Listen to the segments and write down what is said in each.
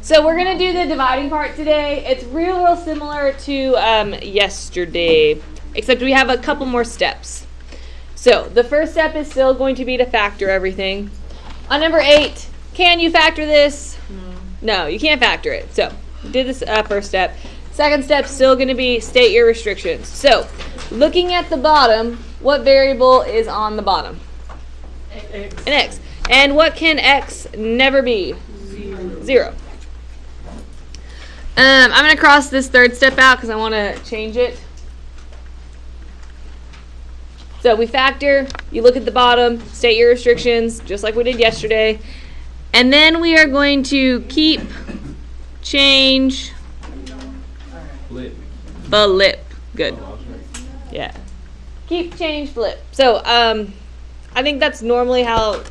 So we're going to do the dividing part today. It's real similar to yesterday, except we have a couple more steps. So the first step is still going to be to factor everything. On number 8, can you factor this? No, you can't factor it. So did this first step. Second step still going to be state your restrictions. So looking at the bottom, what variable is on the bottom? X. An x. And what can x never be? 0. I'm going to cross this third step out because I want to change it. So we factor, you look at the bottom, state your restrictions, just like we did yesterday. And then we are going to keep, change, flip. Good. Yeah. Keep, change, flip. So I think that's normally how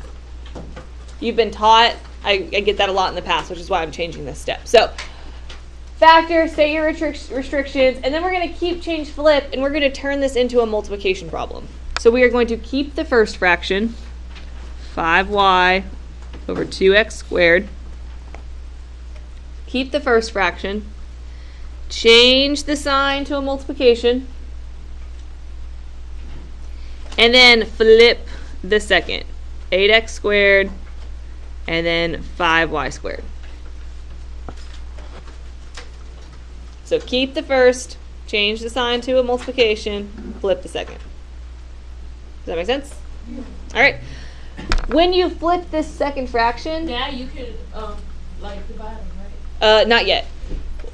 you've been taught. I get that a lot in the past, which is why I'm changing this step. So factor, state your restrictions, and then we're going to keep, change, flip, and we're going to turn this into a multiplication problem. So we are going to keep the first fraction, 5y over 2x squared. Keep the first fraction. Change the sign to a multiplication. And then flip the second, 8x squared, and then 5y squared. So keep the first, change the sign to a multiplication, flip the second. Does that make sense? Yeah. All right. When you flip this second fraction, Now you could like divide them, right? not yet.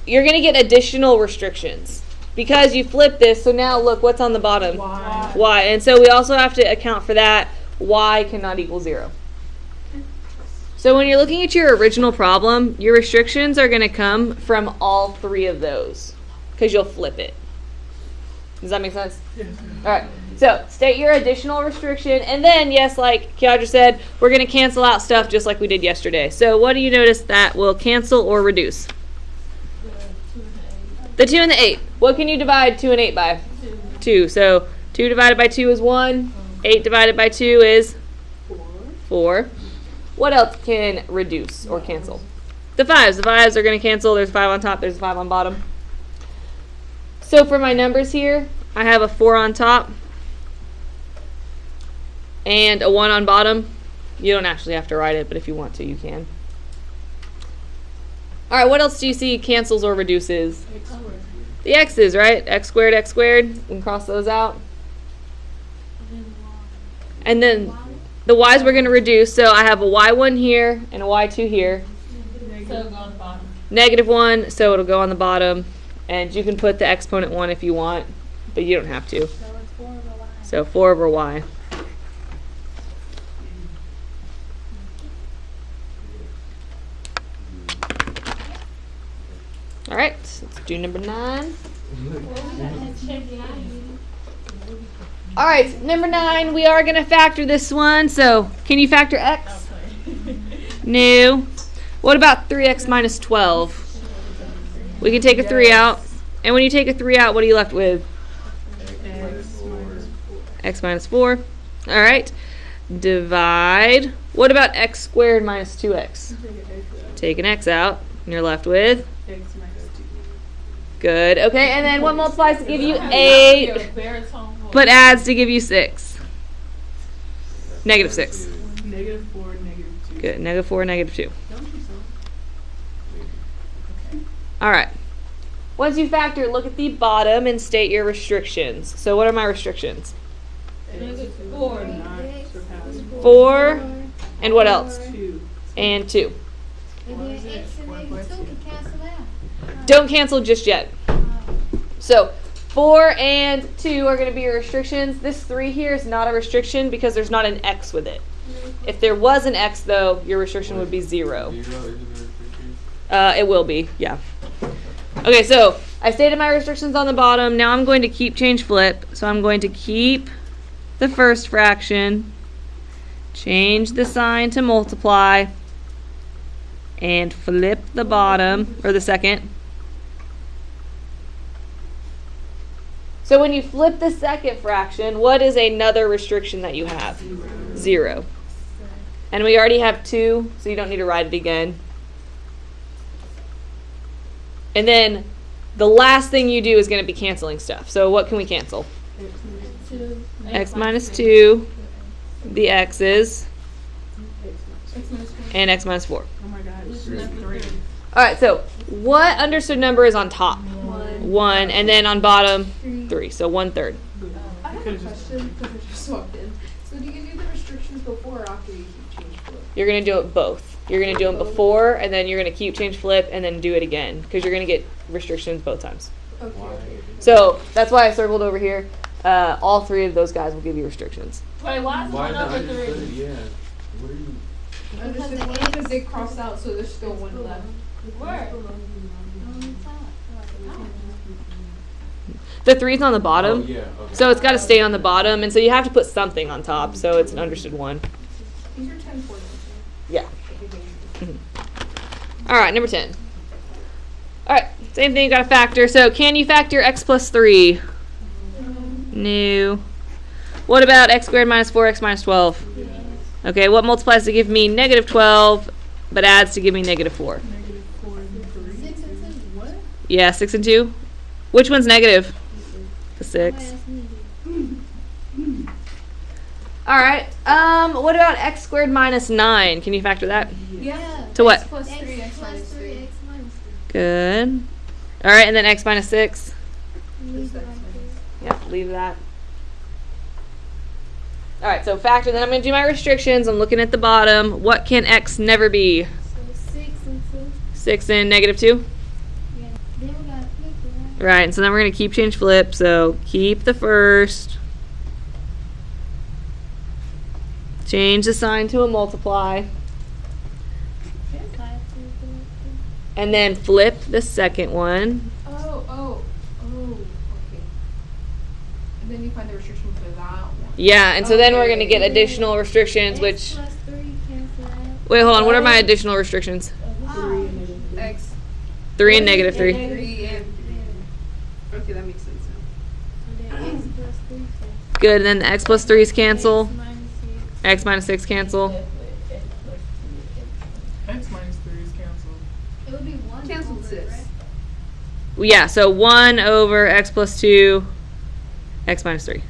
You're going to get additional restrictions because you flip this. So now look, what's on the bottom? Y. Y. And so we also have to account for that. Y cannot equal 0. So when you're looking at your original problem, your restrictions are going to come from all 3 of those because you'll flip it. Does that make sense? Yes. All right. So state your additional restriction, and then, yes, like Kiadra said, we're going to cancel out stuff just like we did yesterday. So what do you notice that will cancel or reduce? The 2 and the 8. What can you divide 2 and 8 by? 2. So 2 divided by 2 is 1. 8 divided by 2 is 4. What else can reduce or cancel? The 5s. The 5s are going to cancel. There's a 5 on top. There's a 5 on bottom. So for my numbers here, I have a 4 on top and a 1 on bottom. You don't actually have to write it, but if you want to, you can. All right, what else do you see cancels or reduces? X squared. The x's, right? X squared, x squared. We can cross those out. And then the y's we're going to reduce. So I have a y1 here and a y2 here. So go on the bottom. -1, so it'll go on the bottom. And you can put the exponent 1 if you want, but you don't have to. So it's 4 over y. So 4 over y. All right, let's do number 9. All right, number 9, we are going to factor this one. So can you factor x? No. What about 3x minus 12? We can take a 3 out. And when you take a 3 out, what are you left with? X minus 4. All right. Divide. What about x squared minus 2x? Take an x out, and you're left with? X minus 2. Good. Okay, and then what multiplies to give you 8, but adds to give you 6? -6. -4, -2. Good. -4, -2. All right. Once you factor, look at the bottom and state your restrictions. So what are my restrictions? 4 and what else? 2. And 2. And then x and negative 2 can cancel out. Don't cancel just yet. So 4 and 2 are going to be your restrictions. This 3 here is not a restriction because there's not an x with it. If there was an x, though, your restriction would be 0. It will be, yeah. Okay, so I stated my restrictions on the bottom. Now I'm going to keep, change, flip. So I'm going to keep the first fraction, change the sign to multiply, and flip the bottom, or the second. So when you flip the second fraction, what is another restriction that you have? 0. And we already have 2, so you don't need to write it again. And then the last thing you do is going to be canceling stuff. So what can we cancel? X minus 2, the x's, and x minus 4. Oh my God, it's 3. All right, so what understood number is on top? 1, and then on bottom, 3. So 1/3. I have a question because I just walked in. So do you do the restrictions before or after you change flip? You're going to do it both. You're going to do them before, and then you're going to keep, change, flip, and then do it again, because you're going to get restrictions both times. Okay. So that's why I circled over here. All 3 of those guys will give you restrictions. Wait, why is it Why one is over that 3? Yeah. What are you? Understood one because they crossed out, so there's still one left. Where? The 3's on the bottom. Oh, yeah. Okay. So it's got to stay on the bottom, and so you have to put something on top, so it's an understood 1. These are 10 for Yeah. All right, number 10. All right, same thing, you got to factor. So can you factor x plus 3? No. What about x squared minus 4x minus 12? Okay, what multiplies to give me negative 12, but adds to give me negative 4? 6 and 2. What? Yeah, 6 and 2. Which one's negative? The 6. All right. What about x squared minus 9? Can you factor that? Yeah. To what? X plus 3, x minus 3. X minus 3. Good. All right, and then x minus 6. Leave it like Yeah, leave that. All right, so factor. Then I'm going to do my restrictions. I'm looking at the bottom. What can x never be? this. So 6 and 2. 6 and negative 2? Yeah. Then we got to flip it, right? Right, and so then we're going to keep, change, flip. So keep the first. Change the sign to a multiply. And then flip the second one. Oh, okay. And then you find the restriction for that one. Yeah, and so then we're going to get Okay. additional restrictions, X which... plus 3 cancel out. Wait, hold on. What are my additional restrictions? X 3 and negative 3. 3 and okay, that makes sense now. And then X plus 3 cancel. Good, and then the x plus 3's cancel. X minus 6. X minus 6 cancel. X minus 3 is canceled. It would be 1 Cancel over, sis. right? Yeah, so 1 over x plus 2, x minus 3.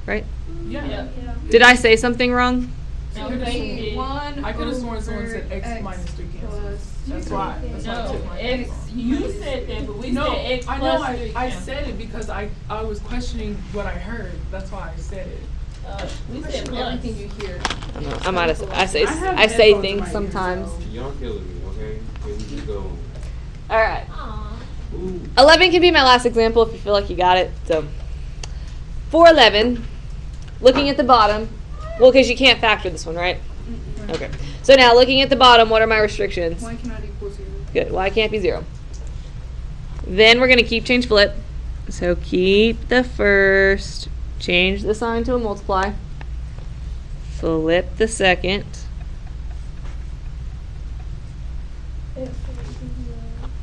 Right? Yeah. Yeah. Did I say something wrong? No, It would thank be you. 1 I could have sworn someone said over X minus 3 cancels. plus- That's why. That's why I No, took my X, you said that, but we No, said X I know. plus 3 I cancel. said it because I was questioning what I heard. That's why I said it. We said Question plus. everything you hear. I might have. I say have I say headphones in things my ears, sometimes. so- Y'all killing me, okay? Here we just go. All right. Aw. Ooh. 11 can be my last example if you feel like you got it. So, for 11, looking at the bottom, well, because you can't factor this one, right? Okay. So now, looking at the bottom, what are my restrictions? Y cannot equal 0. Good. Y can't be 0. Then we're going to keep, change, flip. So keep the first, change the sign to a multiply, flip the second.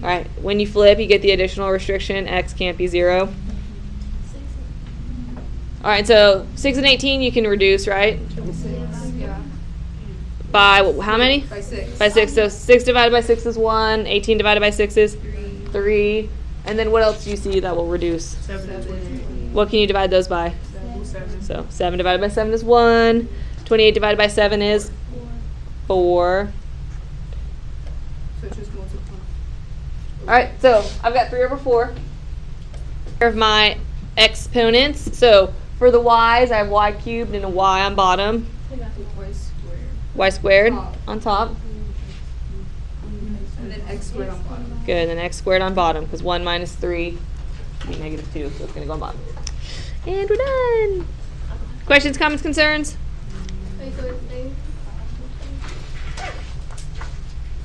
All right. When you flip, you get the additional restriction. X can't be 0. All right. So 6 and 18 you can reduce, right? 6, yeah. By how many? By 6. By 6. So 6 divided by 6 is 1. 18 divided by 6 is 3. 3. And then what else do you see that will reduce? 7. What can you divide those by? 7. So 7 divided by 7 is 1. 28 divided by 7 is 4. So just multiply. Alright, so I've got 3 over 4 of my exponents. So for the y's, I have y cubed and a y on bottom, Y squared. y squared Top. on top. And then X squared on bottom. Good, and then x squared on bottom, because 1 minus 3 would be negative 2, so it's going to go on bottom. And we're done. Questions, comments, concerns?